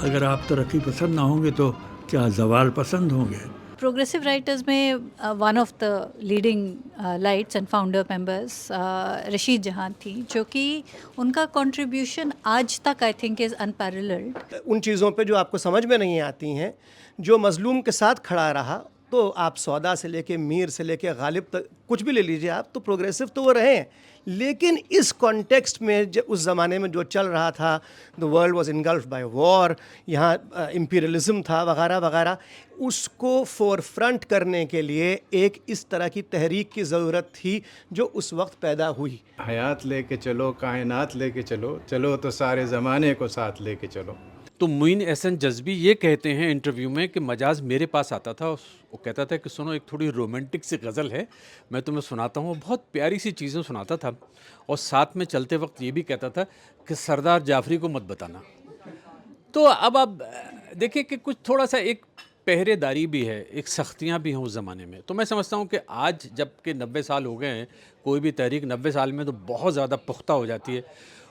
اگر آپ ترقی پسند نہ ہوں گے تو کیا زوال پسند ہوں گے؟ پروگریسو رائٹرز میں one of the leading lights and founder members Rashid جہاں تھیں، جو کہ ان کا کنٹریبیوشن آج تک آئی تھنک از انپیرللڈ. ان چیزوں پہ جو آپ کو سمجھ میں نہیں آتی ہیں، جو مظلوم کے ساتھ کھڑا رہا، تو آپ سودا سے لے کے میر سے لے کے غالب تک کچھ بھی لے لیجئے آپ، تو پروگریسو تو وہ رہے ہیں. لیکن اس کانٹیکسٹ میں اس زمانے میں جو چل رہا تھا، the world was engulfed by war, یہاں امپیریلزم تھا وغیرہ وغیرہ، اس کو فور فرنٹ کرنے کے لیے ایک اس طرح کی تحریک کی ضرورت تھی جو اس وقت پیدا ہوئی. حیات لے کے چلو، کائنات لے کے چلو، چلو تو سارے زمانے کو ساتھ لے کے چلو. تو معین احسن جذبی یہ کہتے ہیں انٹرویو میں کہ مجاز میرے پاس آتا تھا، وہ کہتا تھا کہ سنو ایک تھوڑی رومانٹک سی غزل ہے، میں تمہیں سناتا ہوں. وہ بہت پیاری سی چیزیں سناتا تھا، اور ساتھ میں چلتے وقت یہ بھی کہتا تھا کہ سردار جعفری کو مت بتانا. تو اب آپ دیکھیں کہ کچھ تھوڑا سا ایک پہرے داری بھی ہے، ایک سختیاں بھی ہیں اس زمانے میں. تو میں سمجھتا ہوں کہ آج جب کہ 90 سال ہو گئے ہیں، کوئی بھی تحریک 90 سال میں تو بہت زیادہ پختہ ہو جاتی ہے.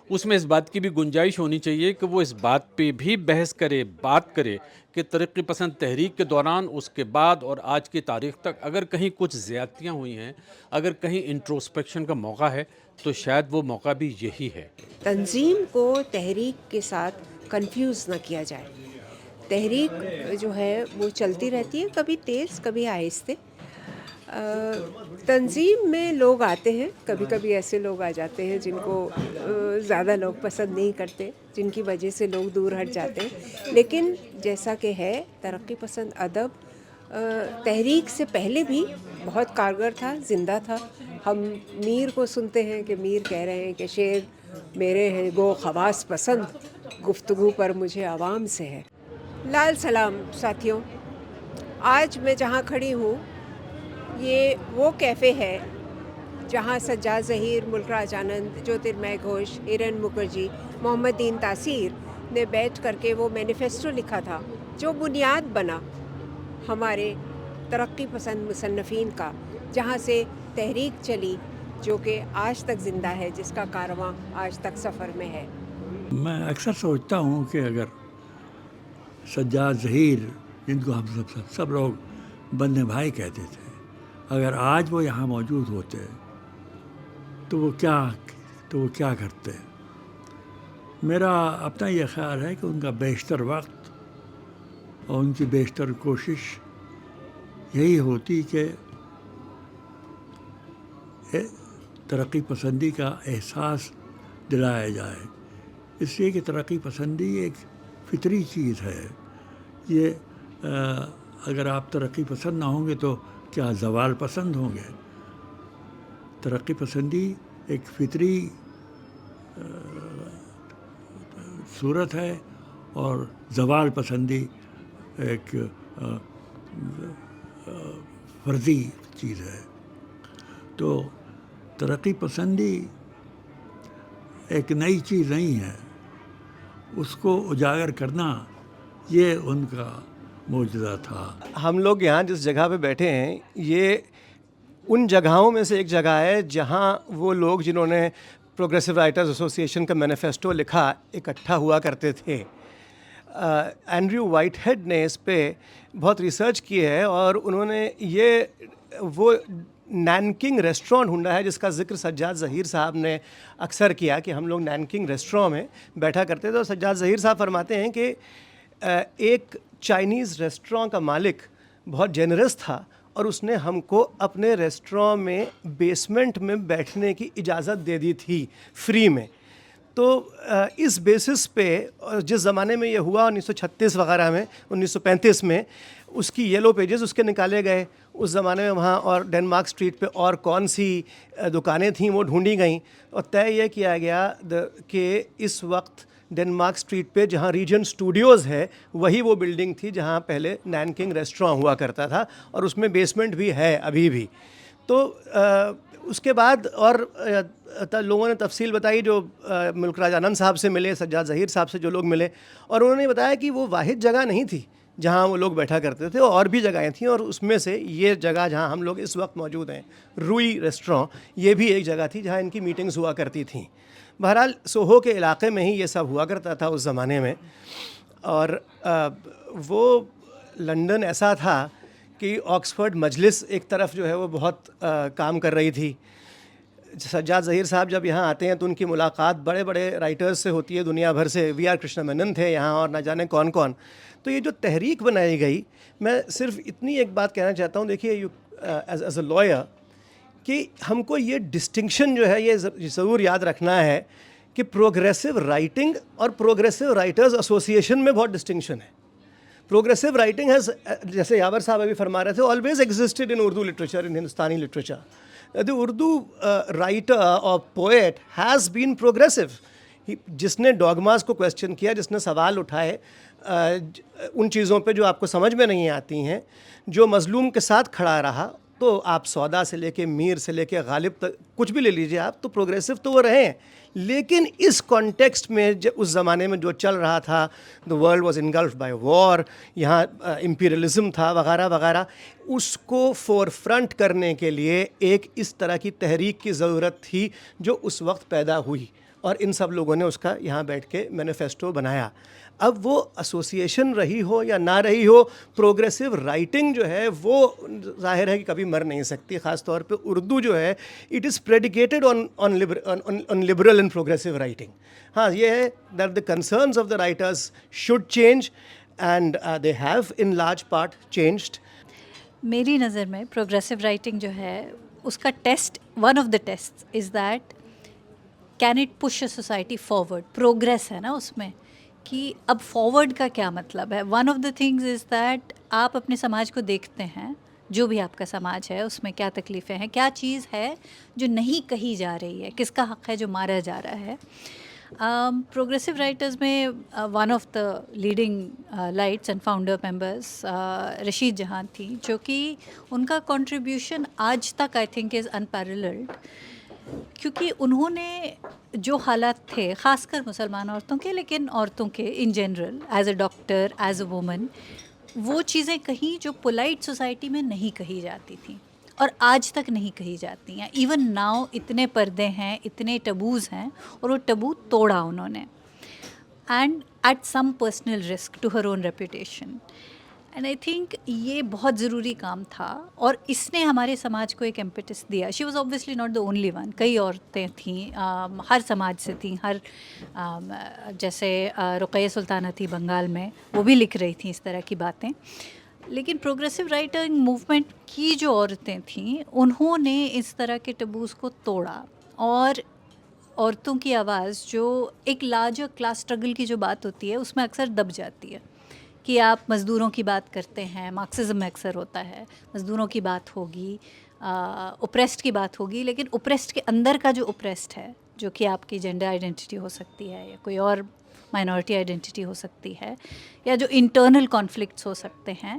اس میں اس بات کی بھی گنجائش ہونی چاہیے کہ وہ اس بات پہ بھی بحث کرے، بات کرے کہ ترقی پسند تحریک کے دوران، اس کے بعد اور آج کی تاریخ تک اگر کہیں کچھ زیادتیاں ہوئی ہیں، اگر کہیں انٹروسپیکشن کا موقع ہے، تو شاید وہ موقع بھی یہی ہے. تنظیم کو تحریک کے ساتھ کنفیوز نہ کیا جائے. تحریک جو ہے وہ چلتی رہتی ہے، کبھی تیز کبھی آہستہ. تنظیم میں لوگ آتے ہیں، کبھی کبھی ایسے لوگ آ جاتے ہیں جن کو زیادہ لوگ پسند نہیں کرتے، جن کی وجہ سے لوگ دور ہٹ جاتے ہیں. لیکن جیسا کہ ہے، ترقی پسند ادب تحریک سے پہلے بھی بہت کارگر تھا، زندہ تھا. ہم میر کو سنتے ہیں کہ میر کہہ رہے ہیں کہ شعر میرے ہیں گو خواص پسند، گفتگو پر مجھے عوام سے ہے. لال سلام ساتھیوں، آج میں جہاں کھڑی ہوں یہ وہ کیفے ہے جہاں سجاد ظہیر، ملک راج آنند، جیوترمئے گھوش، ہیرن مکھرجی، محمد دین تاثیر نے بیٹھ کر کے وہ مینیفیسٹو لکھا تھا جو بنیاد بنا ہمارے ترقی پسند مصنفین کا، جہاں سے تحریک چلی جو کہ آج تک زندہ ہے، جس کا کارواں آج تک سفر میں ہے. میں اکثر سوچتا ہوں کہ اگر سجاد ظہیر، جن کو ہم سب لوگ بندے بھائی کہتے تھے، اگر آج وہ یہاں موجود ہوتے تو وہ کیا کرتے. میرا اپنا یہ خیال ہے کہ ان کا بیشتر وقت اور ان کی بیشتر کوشش یہی ہوتی کہ ترقی پسندی کا احساس دلایا جائے. اس لیے کہ ترقی پسندی ایک فطری چیز ہے. یہ اگر آپ ترقی پسند نہ ہوں گے تو کیا زوال پسند ہوں گے؟ ترقی پسندی ایک فطری صورت ہے، اور زوال پسندی ایک فرضی چیز ہے. تو ترقی پسندی ایک نئی چیز نہیں ہے، اس کو اجاگر کرنا یہ ان کا معجزہ تھا. ہم لوگ یہاں جس جگہ پہ بیٹھے ہیں، یہ ان جگہوں میں سے ایک جگہ ہے جہاں وہ لوگ جنہوں نے پروگریسو رائٹرز ایسوسی ایشن کا مینیفیسٹو لکھا اکٹھا ہوا کرتے تھے. اینڈریو وائٹ ہیڈ نے اس پہ بہت ریسرچ کی ہے، اور انہوں نے وہ نینکنگ ریسٹورانٹ ڈھونڈا ہے جس کا ذکر سجاد ظہیر صاحب نے اکثر کیا کہ ہم لوگ نینکنگ ریسٹورانٹ میں بیٹھا کرتے تھے. اور سجاد ظہیر صاحب فرماتے ہیں کہ ایک چائنیز ریسٹورانٹ کا مالک بہت جنرس تھا، اور اس نے ہم کو اپنے ریسٹورانٹ میں بیسمنٹ میں بیٹھنے کی اجازت دے دی تھی فری میں. تو اس بیسس پہ جس زمانے میں یہ ہوا 1936 وغیرہ میں، 1935 میں، اس کی یلو پیجز اس کے نکالے گئے. اس زمانے میں وہاں اور ڈنمارک اسٹریٹ پہ اور کون سی دکانیں تھیں وہ ڈھونڈی گئیں، اور طے یہ کیا گیا کہ اس وقت ڈنمارک اسٹریٹ پہ جہاں ریجن اسٹوڈیوز ہے، وہی وہ بلڈنگ تھی جہاں پہلے نینکنگ ریسٹورانٹ ہوا کرتا تھا، اور اس میں بیسمنٹ بھی ہے ابھی بھی. تو اس کے بعد اور لوگوں نے تفصیل بتائی، جو ملک راج آنند صاحب سے ملے، سجاد ظہیر صاحب سے جو لوگ ملے، اور انہوں نے بتایا کہ وہ واحد جگہ نہیں تھی جہاں وہ لوگ بیٹھا کرتے تھے، اور بھی جگہیں تھیں، اور اس میں سے یہ جگہ جہاں ہم لوگ اس وقت موجود ہیں، روئی ریسٹورانٹ، یہ بھی ایک جگہ تھی جہاں ان کی میٹنگز ہوا کرتی تھیں. بہرحال سوہو کے علاقے میں ہی یہ سب ہوا کرتا تھا اس زمانے میں. اور وہ لنڈن ایسا تھا کہ آکسفورڈ مجلس ایک طرف جو ہے وہ بہت کام کر رہی تھی. سجاد ظہیر صاحب جب یہاں آتے ہیں تو ان کی ملاقات بڑے بڑے رائٹرز سے ہوتی ہے دنیا بھر سے. وی آر کرشنا مینن تھے یہاں اور نہ جانے کون کون. تو یہ جو تحریک بنائی گئی, میں صرف اتنی ایک بات کہنا چاہتا ہوں, دیکھیے ایز اے لائر کہ ہم کو یہ ڈسٹنکشن جو ہے یہ ضرور یاد رکھنا ہے کہ پروگریسو رائٹنگ اور پروگریسو رائٹرز ایسوسیشن میں بہت ڈسٹنکشن ہے. پروگریسو رائٹنگ ہیز, جیسے یاور صاحب ابھی فرما رہے تھے, آلویز ایگزسٹڈ ان اردو لٹریچر, ان ہندوستانی literature. The Urdu writer or poet has been progressive. جس نے ڈاگماز کو کویسچن کیا, جس نے سوال اٹھائے ان چیزوں پہ جو آپ کو سمجھ میں نہیں آتی ہیں, جو مظلوم کے ساتھ کھڑا رہا, تو آپ سودا سے لے کے میر سے لے کے غالب تک کچھ بھی لے لیجیے آپ, تو پروگریسو تو وہ رہے ہیں. لیکن اس کانٹیکسٹ میں اس زمانے میں جو چل رہا تھا, the world was engulfed by war, یہاں امپیریلزم تھا وغیرہ وغیرہ, اس کو فور فرنٹ کرنے کے لیے ایک اس طرح کی تحریک کی ضرورت تھی جو اس وقت پیدا ہوئی, اور ان سب لوگوں نے اس کا یہاں بیٹھ کے مینیفیسٹو بنایا. اب وہ ایسوسیشن رہی ہو یا نہ رہی ہو, پروگریسو رائٹنگ جو ہے وہ ظاہر ہے کہ کبھی مر نہیں سکتی. خاص طور پہ اردو جو ہے, it is predicated on liberal and progressive writing. ہاں یہ ہے that the concerns of the writers should change, and they have in large part changed. میری نظر میں پروگریسو رائٹنگ جو ہے اس کا test, one of the test is that can it push a society forward. Progress ہے نا اس میں, کہ اب فارورڈ کا کیا مطلب ہے. One of the things is that آپ اپنے سماج کو دیکھتے ہیں, جو بھی آپ کا سماج ہے اس میں کیا تکلیفیں ہیں, کیا چیز ہے جو نہیں کہی جا رہی ہے, کس کا حق ہے جو مارا جا رہا ہے. پروگریسو رائٹرز میں one of the leading lights and founder members Rashid جہاں تھیں, جو کہ ان کا کنٹریبیوشن آج تک آئی تھنک از انپیرللڈ, کیونکہ انہوں نے جو حالات تھے خاص کر مسلمان عورتوں کے, لیکن عورتوں کے in general, as a doctor, as a woman, وہ چیزیں کہیں جو پولائٹ سوسائٹی میں نہیں کہی جاتی تھیں اور آج تک نہیں کہی جاتی ہیں. ایون ناؤ اتنے پردے ہیں, اتنے ٹبوز ہیں, اور وہ ٹبو توڑا انہوں نے, and at some personal risk to her own reputation. And I think یہ بہت ضروری کام تھا, اور اس نے ہمارے سماج کو ایک امپیٹس دیا. She was obviously not the only one, کئی عورتیں تھیں, ہر سماج سے تھیں, ہر جیسے رقیہ سلطانہ تھی بنگال میں, وہ بھی لکھ رہی تھیں اس طرح کی باتیں. لیکن پروگریسو رائٹنگ موومنٹ کی جو عورتیں تھیں, انہوں نے اس طرح کے ٹبوز کو توڑا, اور عورتوں کی آواز جو ایک لارجر کلاس اسٹرگل کی جو بات ہوتی ہے اس میں اکثر دب جاتی ہے. کہ آپ مزدوروں کی بات کرتے ہیں, مارکسزم میں اکثر ہوتا ہے, مزدوروں کی بات ہوگی, اوپریسڈ کی بات ہوگی, لیکن اوپریسڈ کے اندر کا جو اوپریسڈ ہے, جو کہ آپ کی جینڈر آئیڈینٹی ہو سکتی ہے, یا کوئی اور مائنورٹی آئیڈینٹی ہو سکتی ہے, یا جو انٹرنل کانفلکٹس ہو سکتے ہیں,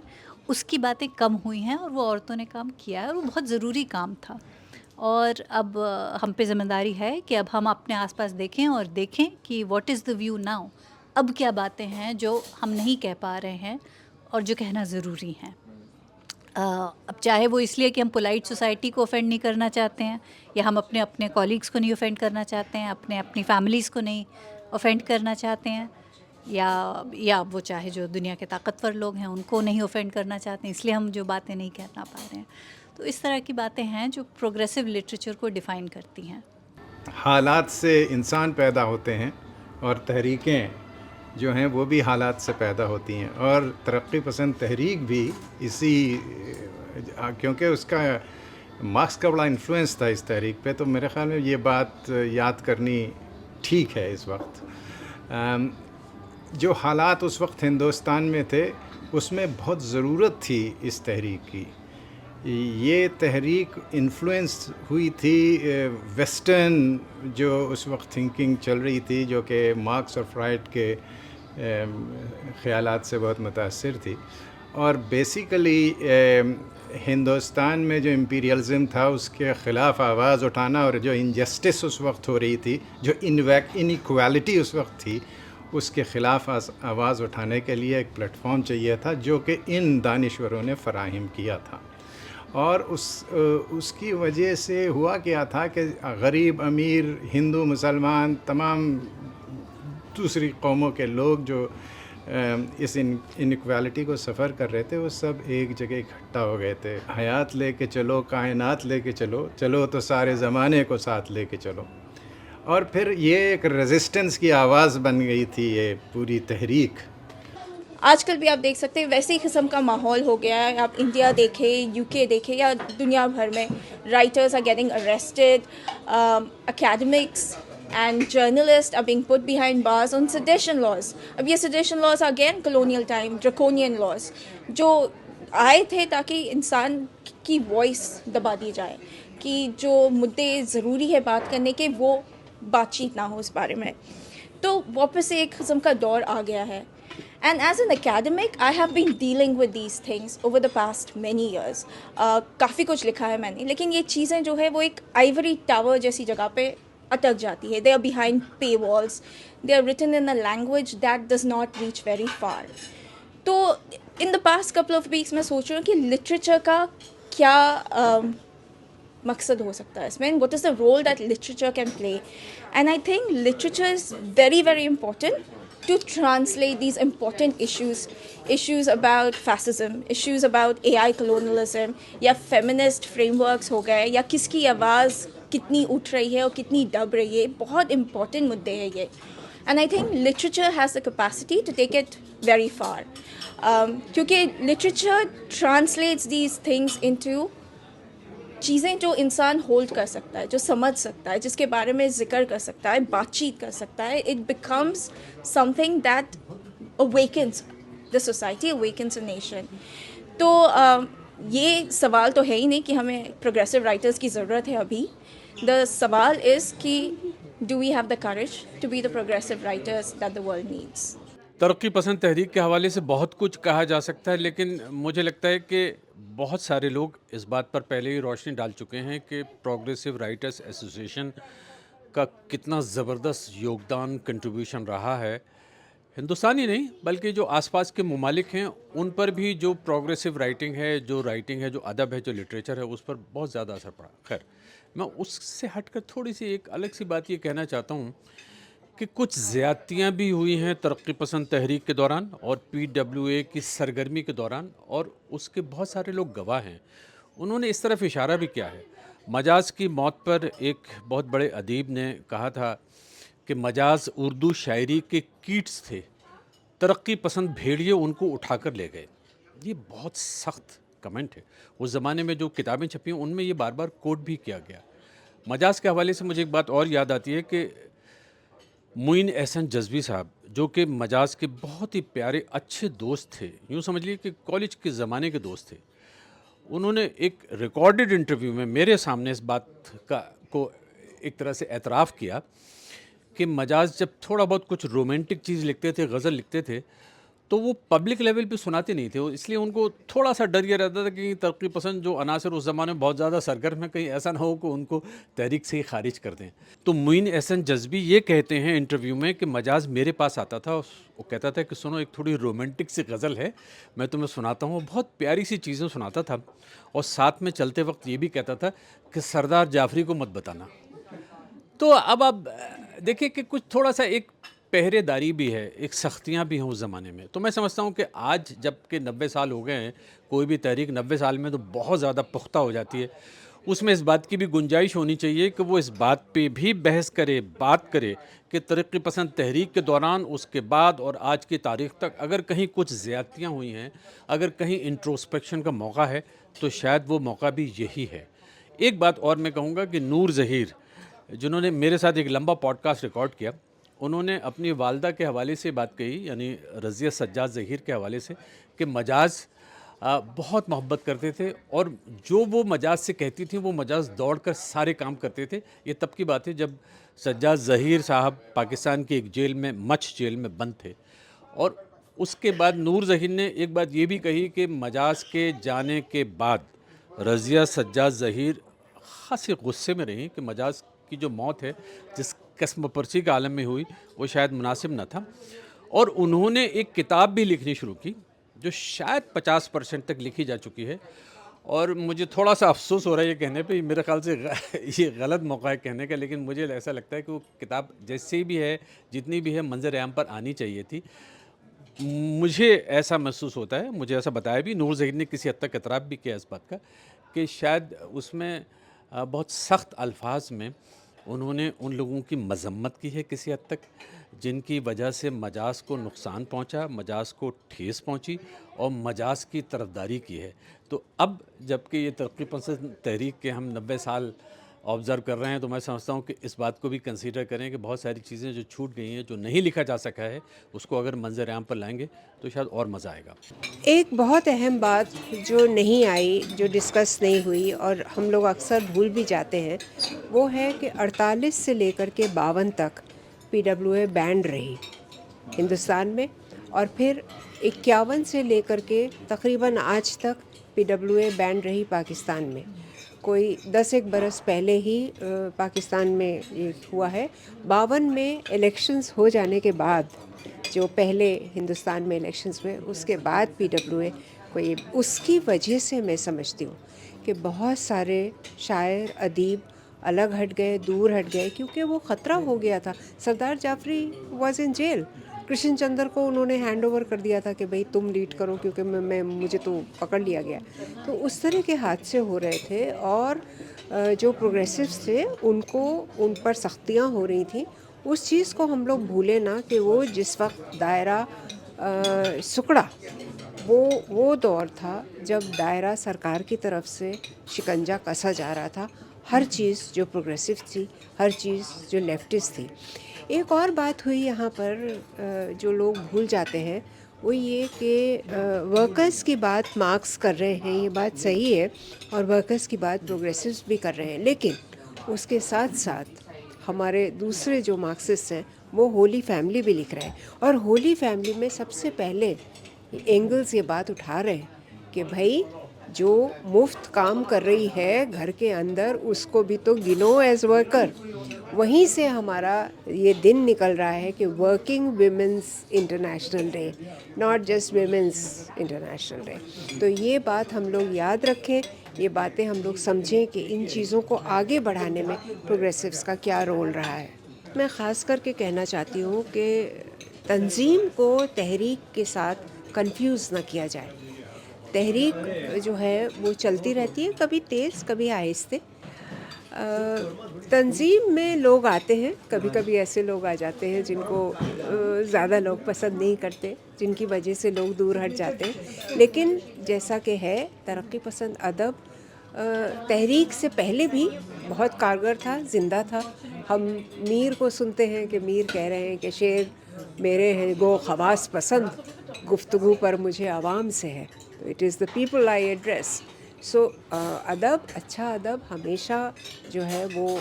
اس کی باتیں کم ہوئی ہیں, اور وہ عورتوں نے کام کیا ہے, اور وہ بہت ضروری کام تھا. اور اب ہم پہ ذمہ داری ہے کہ اب ہم اپنے آس پاس دیکھیں اور دیکھیں کہ what is the view now, اب کیا باتیں ہیں جو ہم نہیں کہہ پا رہے ہیں اور جو کہنا ضروری ہیں. اب چاہے وہ اس لیے کہ ہم پولائٹ سوسائٹی کو اوفینڈ نہیں کرنا چاہتے ہیں, یا ہم اپنے کولیگس کو نہیں اوفینڈ کرنا چاہتے ہیں, اپنی فیملیز کو نہیں اوفینڈ کرنا چاہتے ہیں, یا وہ چاہے جو دنیا کے طاقتور لوگ ہیں ان کو نہیں اوفینڈ کرنا چاہتے ہیں, اس لیے ہم جو باتیں نہیں کہنا پا رہے ہیں. تو اس طرح کی باتیں ہیں جو پروگریسو لٹریچر کو ڈیفائن کرتی ہیں. حالات سے انسان پیدا ہوتے ہیں, اور تحریکیں جو ہیں وہ بھی حالات سے پیدا ہوتی ہیں, اور ترقی پسند تحریک بھی اسی, کیونکہ اس کا مارکس کا بڑا انفلوئنس تھا اس تحریک پہ, تو میرے خیال میں یہ بات یاد کرنی ٹھیک ہے اس وقت. جو حالات اس وقت ہندوستان میں تھے اس میں بہت ضرورت تھی اس تحریک کی. یہ تحریک انفلوئنس ہوئی تھی ویسٹرن جو اس وقت تھنکنگ چل رہی تھی, جو کہ مارکس اور فرائڈ کے خیالات سے بہت متاثر تھی. اور بیسیکلی ہندوستان میں جو امپیریلزم تھا اس کے خلاف آواز اٹھانا, اور جو انجسٹس اس وقت ہو رہی تھی, جو انیکوالٹی اس وقت تھی, اس کے خلاف آواز اٹھانے کے لیے ایک پلیٹ فارم چاہیے تھا, جو کہ ان دانشوروں نے فراہم کیا تھا. اور اس کی وجہ سے ہوا کیا تھا کہ غریب امیر, ہندو مسلمان, تمام دوسری قوموں کے لوگ جو اس انکوالٹی کو سفر کر رہے تھے وہ سب ایک جگہ اکٹھا ہو گئے تھے. حیات لے کے چلو, کائنات لے کے چلو, چلو تو سارے زمانے کو ساتھ لے کے چلو. اور پھر یہ ایک ریزسٹنس کی آواز بن گئی تھی یہ پوری تحریک. آج کل بھی آپ دیکھ سکتے ہیں ویسے ہی قسم کا ماحول ہو گیا ہے. آپ انڈیا دیکھیں, یو کے دیکھیں یا دنیا بھر میں writers are getting arrested, academics and journalist are being put behind bars on sedition laws. اب یہ sedition laws again colonial time draconian laws جو آئے تھے تاکہ انسان کی وائس دبا دی جائے, کہ جو مدعے ضروری ہے بات کرنے کے وہ بات چیت نہ ہو اس بارے میں. تو واپس سے ایک قسم کا دور آ گیا ہے. And as an academic, I have been dealing with these things over the past many years. کافی کچھ لکھا ہے میں نے, لیکن یہ چیزیں جو ہے وہ ایک آئیوری ٹاور جیسی جگہ پہ اٹک جاتی ہے. They are behind paywalls. They are written in a language that does not reach very far. تو in the past couple of weeks میں سوچ رہی ہوں کہ لٹریچر کا کیا مقصد ہو سکتا ہے اس میں, what is the role that literature can play. And I think literature is very, very important to translate these important issues about fascism, issues about AI colonialism, یا feminist frameworks ہو گئے, یا کس کی آواز کتنی اٹھ رہی ہے اور کتنی دب رہی ہے. بہت important مدعے ہیں یہ. And I think literature has the capacity to take it very far. کیونکہ literature translates these things into چیزیں جو انسان ہولڈ کر سکتا ہے, جو سمجھ سکتا ہے, جس کے بارے میں ذکر کر سکتا ہے, بات چیت کر سکتا ہے. It becomes something that awakens the society, awakens a nation. تو یہ سوال تو ہے ہی نہیں کہ ہمیں پروگریسو رائٹرس کی ضرورت ہے ابھی. دا سوال از کہ do we have the courage to be the progressive writers that the world needs. ترقی پسند تحریک کے حوالے سے بہت کچھ کہا جا سکتا ہے, لیکن مجھے لگتا ہے کہ بہت سارے لوگ اس بات پر پہلے ہی روشنی ڈال چکے ہیں کہ پروگریسو رائٹرز ایسوسیشن کا کتنا زبردست یوگدان کنٹریبیوشن رہا ہے. ہندوستانی نہیں بلکہ جو آس پاس کے ممالک ہیں ان پر بھی جو پروگریسو رائٹنگ ہے, جو ادب ہے, جو لٹریچر ہے, اس پر بہت زیادہ اثر پڑا. خیر, میں اس سے ہٹ کر تھوڑی سی ایک الگ سی بات یہ کہنا چاہتا ہوں کہ کچھ زیادتیاں بھی ہوئی ہیں ترقی پسند تحریک کے دوران اور PWA کی سرگرمی کے دوران, اور اس کے بہت سارے لوگ گواہ ہیں. انہوں نے اس طرف اشارہ بھی کیا ہے. مجاز کی موت پر ایک بہت بڑے ادیب نے کہا تھا کہ مجاز اردو شاعری کے کیٹس تھے, ترقی پسند بھیڑیے ان کو اٹھا کر لے گئے. یہ بہت سخت کمنٹ ہے. اس زمانے میں جو کتابیں چھپی ہیں ان میں یہ بار بار کوٹ بھی کیا گیا. مجاز کے حوالے سے مجھے ایک بات اور یاد آتی ہے کہ معین احسن جذبی صاحب, جو کہ مجاز کے بہت ہی پیارے اچھے دوست تھے, یوں سمجھ لیے کہ کالج کے زمانے کے دوست تھے, انہوں نے ایک ریکارڈڈ انٹرویو میں میرے سامنے اس بات کو ایک طرح سے اعتراف کیا کہ مجاز جب تھوڑا بہت کچھ رومانٹک چیز لکھتے تھے, غزل لکھتے تھے, تو وہ پبلک لیول پہ سناتے نہیں تھے, اس لیے ان کو تھوڑا سا ڈر یہ رہتا تھا کہ ترقی پسند جو عناصر اس زمانے میں بہت زیادہ سرگرم ہے, کہیں ایسا نہ ہو کہ ان کو تحریک سے ہی خارج کر دیں. تو معین احسن جذبی یہ کہتے ہیں انٹرویو میں کہ مجاز میرے پاس آتا تھا, وہ کہتا تھا کہ سنو ایک تھوڑی رومانٹک سی غزل ہے, میں تمہیں سناتا ہوں. بہت پیاری سی چیزیں سناتا تھا, اور ساتھ میں چلتے وقت یہ بھی کہتا تھا کہ سردار جعفری کو مت بتانا. تو اب آپ دیکھیں کہ کچھ تھوڑا سا ایک پہرے داری بھی ہے, ایک سختیاں بھی ہیں اس زمانے میں. تو میں سمجھتا ہوں کہ آج جب کہ 90 سال ہو گئے ہیں, کوئی بھی تحریک 90 سال میں تو بہت زیادہ پختہ ہو جاتی ہے, اس میں اس بات کی بھی گنجائش ہونی چاہیے کہ وہ اس بات پہ بھی بحث کرے, بات کرے کہ ترقی پسند تحریک کے دوران, اس کے بعد اور آج کی تاریخ تک اگر کہیں کچھ زیادتیاں ہوئی ہیں, اگر کہیں انٹروسپیکشن کا موقع ہے, تو شاید وہ موقع بھی یہی ہے. ایک بات اور میں کہوں گا کہ نور ظہیر, جنہوں نے میرے ساتھ ایک لمبا پوڈ کاسٹ ریکارڈ کیا, انہوں نے اپنی والدہ کے حوالے سے بات کہی, یعنی رضیہ سجاد ظہیر کے حوالے سے, کہ مجاز بہت محبت کرتے تھے, اور جو وہ مجاز سے کہتی تھیں وہ مجاز دوڑ کر سارے کام کرتے تھے. یہ تب کی بات ہے جب سجاد ظہیر صاحب پاکستان کی ایک جیل میں, مچھ جیل میں بند تھے. اور اس کے بعد نور ظہیر نے ایک بات یہ بھی کہی کہ مجاز کے جانے کے بعد رضیہ سجاد ظہیر خاصی غصے میں رہیں کہ مجاز کی جو موت ہے جس قسم پرسی کے عالم میں ہوئی وہ شاید مناسب نہ تھا. اور انہوں نے ایک کتاب بھی لکھنی شروع کی جو شاید 50% تک لکھی جا چکی ہے, اور مجھے تھوڑا سا افسوس ہو رہا ہے یہ کہنے پہ, میرے خیال سے یہ غلط موقع ہے کہنے کا, لیکن مجھے ایسا لگتا ہے کہ وہ کتاب جیسی بھی ہے, جتنی بھی ہے, منظر عام پر آنی چاہیے تھی. مجھے ایسا محسوس ہوتا ہے, مجھے ایسا بتایا بھی, نور ظہیر نے کسی حد تک اعتراف بھی کیا اس بات کا کہ شاید اس میں بہت سخت الفاظ میں انہوں نے ان لوگوں کی مذمت کی ہے کسی حد تک جن کی وجہ سے مجاز کو نقصان پہنچا, مجاز کو ٹھیس پہنچی اور مجاز کی طرفداری کی ہے. تو اب جب کہ یہ ترقی پسند تحریک کے ہم 90 سال آبزرو کر رہے ہیں تو میں سمجھتا ہوں کہ اس بات کو بھی کنسیڈر کریں کہ بہت ساری چیزیں جو چھوٹ گئی ہیں, جو نہیں لکھا جا سکا ہے, اس کو اگر منظر عام پر لائیں گے تو شاید اور مزہ آئے گا. ایک بہت اہم بات جو نہیں آئی, جو ڈسکس نہیں ہوئی اور ہم لوگ اکثر بھول بھی جاتے ہیں, وہ ہے کہ 48 سے لے کر کے 52 تک PWA بینڈ رہی ہندوستان میں, اور پھر 51 سے لے کر کے تقریباً آج تک PWA بینڈ رہی پاکستان میں. کوئی 10 برس پہلے ہی پاکستان میں یہ ہوا ہے. 52 میں الیکشنز ہو جانے کے بعد, جو پہلے ہندوستان میں الیکشنز ہوئے اس کے بعد PWA کو یہ, اس کی وجہ سے میں سمجھتی ہوں کہ بہت سارے شاعر ادیب الگ ہٹ گئے, دور ہٹ گئے, کیونکہ وہ خطرہ ہو گیا تھا. Sardar Jafri was in jail, Krishan Chander کو انہوں نے ہینڈ اوور کر دیا تھا کہ بھئی تم لیڈ کرو کیونکہ مجھے تو پکڑ لیا گیا. تو اس طرح کے حادثے ہو رہے تھے اور جو پروگریسوز تھے ان پر سختیاں ہو رہی تھیں. اس چیز کو ہم لوگ بھولے نہ کہ وہ جس وقت دائرہ سکڑا, وہ دور تھا جب دائرہ سرکار کی طرف سے شکنجہ کسا جا رہا تھا. ہر چیز جو پروگریسو تھی, ہر چیز جو لیفٹسٹ تھی. ایک اور بات ہوئی یہاں پر جو لوگ بھول جاتے ہیں, وہ یہ کہ ورکرز کی بات مارکس کر رہے ہیں, یہ بات صحیح ہے, اور ورکرز کی بات پروگریسوز بھی کر رہے ہیں, لیکن اس کے ساتھ ساتھ ہمارے دوسرے جو مارکسسٹ ہیں وہ ہولی فیملی بھی لکھ رہے ہیں. اور ہولی فیملی میں سب سے پہلے اینگلز یہ بات اٹھا رہے ہیں کہ بھائی جو مفت کام کر رہی ہے گھر کے اندر اس کو بھی تو گنو ایز ورکر. وہیں سے ہمارا یہ دن نکل رہا ہے کہ working women's international day, not just women's international day. تو یہ بات ہم لوگ یاد رکھیں, یہ باتیں ہم لوگ سمجھیں کہ ان چیزوں کو آگے بڑھانے میں پروگریسوز کا کیا رول رہا ہے. میں خاص کر کے کہنا چاہتی ہوں کہ تنظیم کو تحریک کے ساتھ کنفیوز نہ کیا جائے. تحریک جو ہے وہ چلتی رہتی ہے, کبھی تیز کبھی آہستہ. تنظیم میں لوگ آتے ہیں, کبھی کبھی ایسے لوگ آ جاتے ہیں جن کو زیادہ لوگ پسند نہیں کرتے, جن کی وجہ سے لوگ دور ہٹ جاتے ہیں. لیکن جیسا کہ ہے ترقی پسند ادب تحریک سے پہلے بھی بہت کارگر تھا, زندہ تھا. ہم میر کو سنتے ہیں کہ میر کہہ رہے ہیں کہ شعر میرے ہیں گو خواص پسند, گفتگو پر مجھے عوام سے ہے. It is the people I address. So ادب, اچھا ادب ہمیشہ جو ہے وہ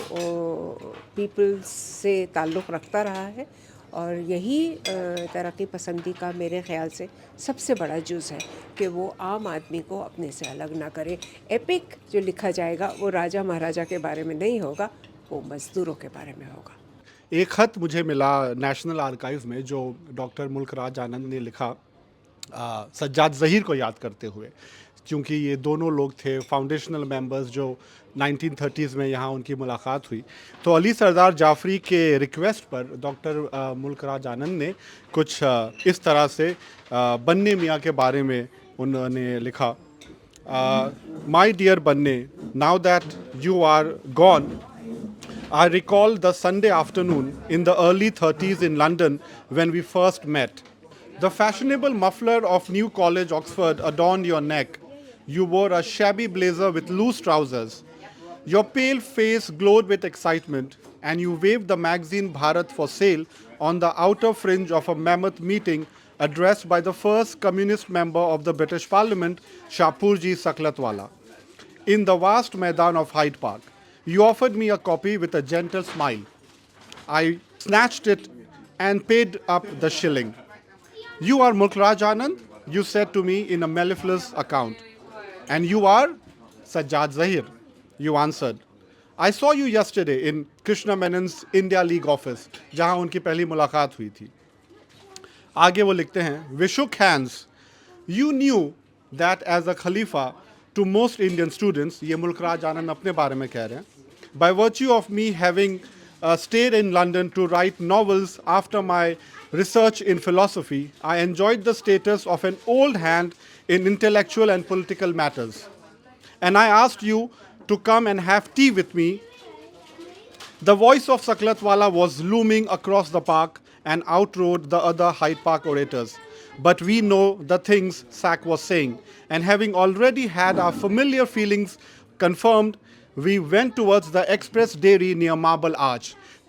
پیپل سے تعلق رکھتا رہا ہے, اور یہی ترقی پسندی کا میرے خیال سے سب سے بڑا جز ہے کہ وہ عام آدمی کو اپنے سے الگ نہ کرے. ایپک جو لکھا جائے گا وہ راجہ مہاراجہ کے بارے میں نہیں ہوگا, وہ مزدوروں کے بارے میں ہوگا. ایک خط مجھے ملا نیشنل آرکائیو میں جو ڈاکٹر ملک راج آنند نے لکھا سجاد ظہیر کو یاد کرتے ہوئے, کیونکہ یہ دونوں لوگ تھے فاؤنڈیشنل ممبرز جو 1930s میں یہاں ان کی ملاقات ہوئی. تو علی سردار جعفری کے ریکویسٹ پر ڈاکٹر ملک راج آنند نے کچھ اس طرح سے بننے میاں کے بارے میں انہوں نے لکھا. My dear Banne, now that you are gone, I recall the Sunday afternoon in the early 30s in London when we first met. The fashionable muffler of New College, Oxford adorned your neck. You wore a shabby blazer with loose trousers. Your pale face glowed with excitement, and you waved the magazine Bharat for sale on the outer fringe of a mammoth meeting addressed by the first communist member of the British Parliament, Shapurji Saklatwala, in the vast Maidan of Hyde Park. You offered me a copy with a gentle smile. I snatched it and paid up the shilling. You are Mulk Raj Anand, you said to me in a mellifluous account. And you are Sajjad Zahir, you answered. I saw you yesterday in Krishna Menon's India League office, جہاں ان کی پہلی ملاقات ہوئی تھی. آگے وہ لکھتے ہیں, we shook hands. You knew that as a Khalifa to most Indian students, یہ ملک راج آنند اپنے بارے میں کہہ رہے ہیں, by virtue of me having stayed in London to write novels after my research in philosophy, I enjoyed the status of an old hand in intellectual and political matters. And I asked you to come and have tea with me. The voice of Saklatwala was looming across the park and outrode the other Hyde Park orators. But we know the things Sack was saying, and having already had our familiar feelings confirmed, we went towards the Express Dairy near Marble Arch.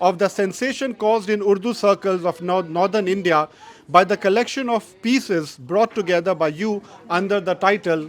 of the sensation caused in Urdu circles of northern India by the collection of pieces brought together by you under the title,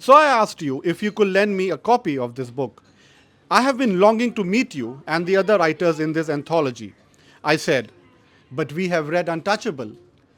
So I asked you if you could lend me a copy of this book. I have been longing to meet you and the other writers in this anthology. I said, but we have read Untouchable.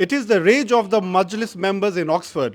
It is the rage of the Majlis members in Oxford,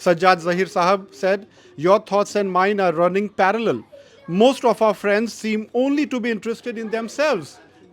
Sajjad Zahir Sahab said, your thoughts and mine are running parallel. Most of our friends seem only to be interested in themselves.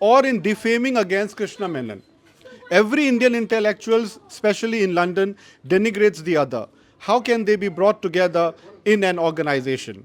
Or in defaming against Krishna Menon. Every Indian intellectual, especially in London, denigrates the other. How can they be brought together in an organization?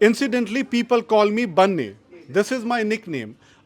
Incidentally, people call me Banne. This is my nickname.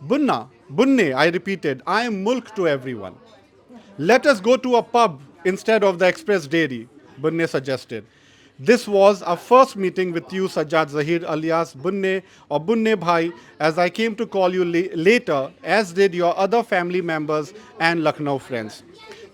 Bunne, I repeated, I am mulk to everyone. Let us go to a pub instead of the Express Dairy, Bunne suggested. This was our first meeting with you, Sajjad Zahir alias Bunne or Bunne Bhai, as I came to call you later, as did your other family members and Lucknow friends.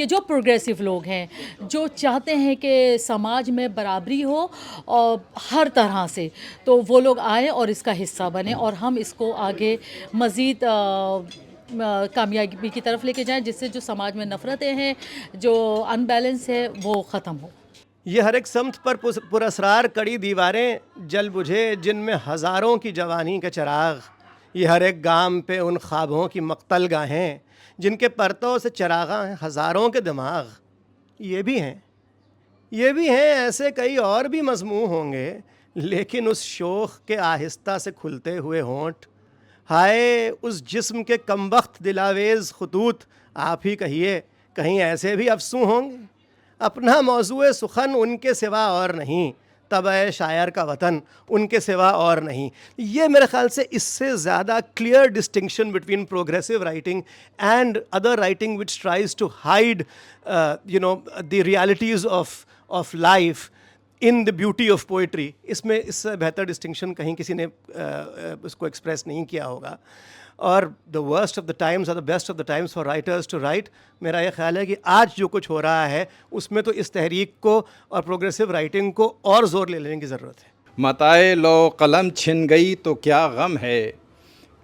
کہ جو progressive لوگ ہیں، جو چاہتے ہیں کہ سماج میں برابری ہو اور ہر طرح سے، تو وہ لوگ آئیں اور اس کا حصہ بنیں اور ہم اس کو آگے مزید کامیابی کی طرف لے کے جائیں، جس سے جو سماج میں نفرتیں ہیں، جو ان بیلنس ہے، وہ ختم ہو۔ یہ ہر ایک سمت پر پراسرار کڑی دیواریں جل بجھے جن میں ہزاروں کی جوانی کے چراغ، یہ ہر ایک گام پہ ان خوابوں کی مقتل گاہیں جن کے پرتوں سے چراغاں ہیں ہزاروں کے دماغ، یہ بھی ہیں ایسے کئی اور بھی مضمون ہوں گے، لیکن اس شوخ کے آہستہ سے کھلتے ہوئے ہونٹ، ہائے اس جسم کے کمبخت دلاویز خطوط، آپ ہی کہیے کہیں ایسے بھی افسوں ہوں گے؟ اپنا موضوع سخن ان کے سوا اور نہیں، طبع شاعر کا وطن ان کے سوا اور نہیں۔ یہ میرے خیال سے اس سے زیادہ clear distinction between progressive writing and other writing which tries to hide the realities of life in the beauty of poetry, اس میں اس سے بہتر ڈسٹنکشن کہیں کسی نے اس کو ایکسپریس نہیں کیا ہوگا۔ اور the worst of the times اور the best of the times for writers to write, میرا یہ خیال ہے کہ آج جو کچھ ہو رہا ہے اس میں تو اس تحریک کو اور پروگریسو رائٹنگ کو اور زور لے لینے کی ضرورت ہے۔ متائے لو قلم چھن گئی تو کیا غم ہے،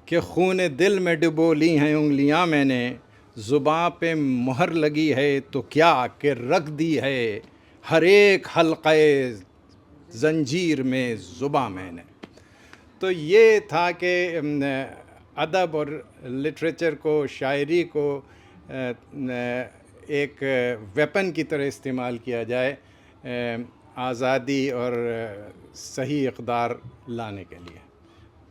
کہ خون دل میں ڈبو لی ہیں انگلیاں میں نے، زباں پہ مہر لگی ہے تو کیا کہ رکھ دی ہے ہر ایک حلقے زنجیر میں زباں میں نے۔ تو یہ تھا کہ ادب اور لٹریچر کو، شاعری کو ایک ویپن کی طرح استعمال کیا جائے آزادی اور صحیح اقدار لانے کے لیے،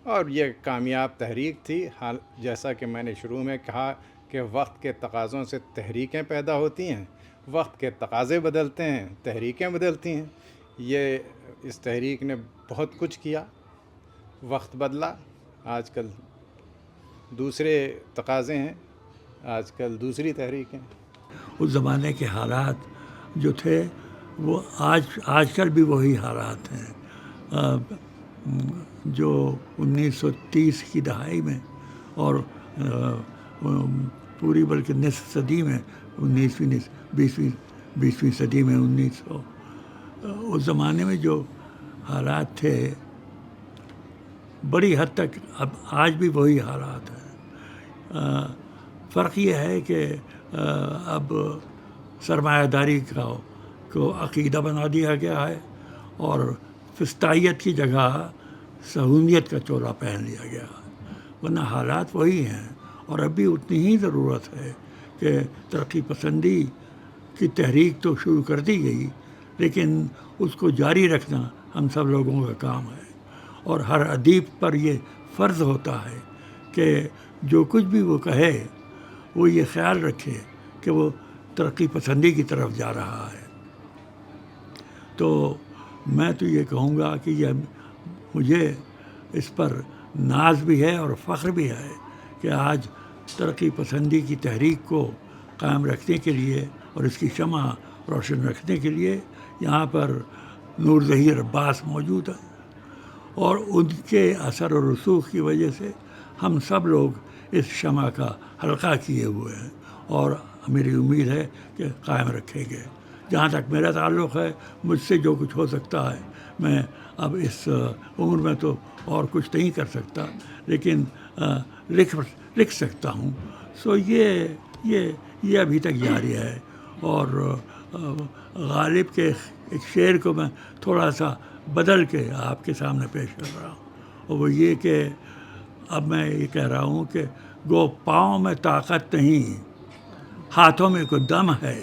اور یہ کامیاب تحریک تھی۔ حال جیسا کہ میں نے شروع میں کہا کہ وقت کے تقاضوں سے تحریکیں پیدا ہوتی ہیں، وقت کے تقاضے بدلتے ہیں، تحریکیں بدلتی ہیں۔ یہ اس تحریک نے بہت کچھ کیا، وقت بدلا، آج کل دوسرے تقاضے ہیں، آج کل دوسری تحریکیں۔ اس زمانے کے حالات جو تھے وہ آج کل بھی وہی حالات ہیں جو 1930 کی دہائی میں اور پوری بلکہ نصف صدی میں 20ویں صدی میں 1900 اس زمانے میں جو حالات تھے بڑی حد تک اب آج بھی وہی حالات ہیں۔ فرق یہ ہے کہ اب سرمایہ داری کو عقیدہ بنا دیا گیا ہے اور فسطائیت کی جگہ صہیونیت کا چولا پہن لیا گیا ہے، ورنہ حالات وہی ہیں۔ اور اب بھی اتنی ہی ضرورت ہے کہ ترقی پسندی کی تحریک تو شروع کر دی گئی، لیکن اس کو جاری رکھنا ہم سب لوگوں کا کام ہے، اور ہر ادیب پر یہ فرض ہوتا ہے کہ جو کچھ بھی وہ کہے وہ یہ خیال رکھے کہ وہ ترقی پسندی کی طرف جا رہا ہے۔ تو میں تو یہ کہوں گا کہ یہ مجھے اس پر ناز بھی ہے اور فخر بھی ہے کہ آج ترقی پسندی کی تحریک کو قائم رکھنے کے لیے اور اس کی شمع روشن رکھنے کے لیے یہاں پر نور ظہیر عباس موجود ہے، اور ان کے اثر و رسوخ کی وجہ سے ہم سب لوگ اس شمع کا حلقہ کیے ہوئے ہیں، اور میری امید ہے کہ قائم رکھیں گے۔ جہاں تک میرا تعلق ہے، مجھ سے جو کچھ ہو سکتا ہے، میں اب اس عمر میں تو اور کچھ نہیں کر سکتا، لیکن لکھ سکتا ہوں۔ سو یہ ابھی تک جاری ہے۔ اور غالب کے ایک شعر کو میں تھوڑا سا بدل کے آپ کے سامنے پیش کر رہا ہوں، اور وہ یہ کہ اب میں یہ کہہ رہا ہوں کہ گو پاؤں میں طاقت نہیں، ہاتھوں میں کوئی دم ہے،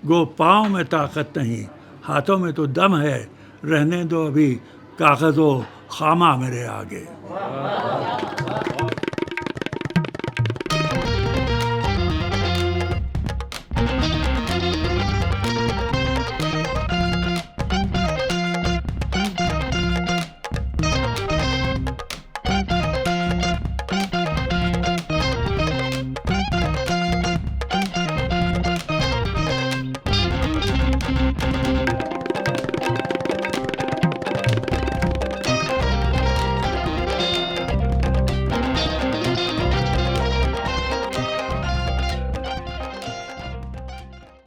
گو پاؤں میں طاقت نہیں، ہاتھوں میں تو دم ہے، رہنے دو ابھی کاغذ و خامہ میرے آگے۔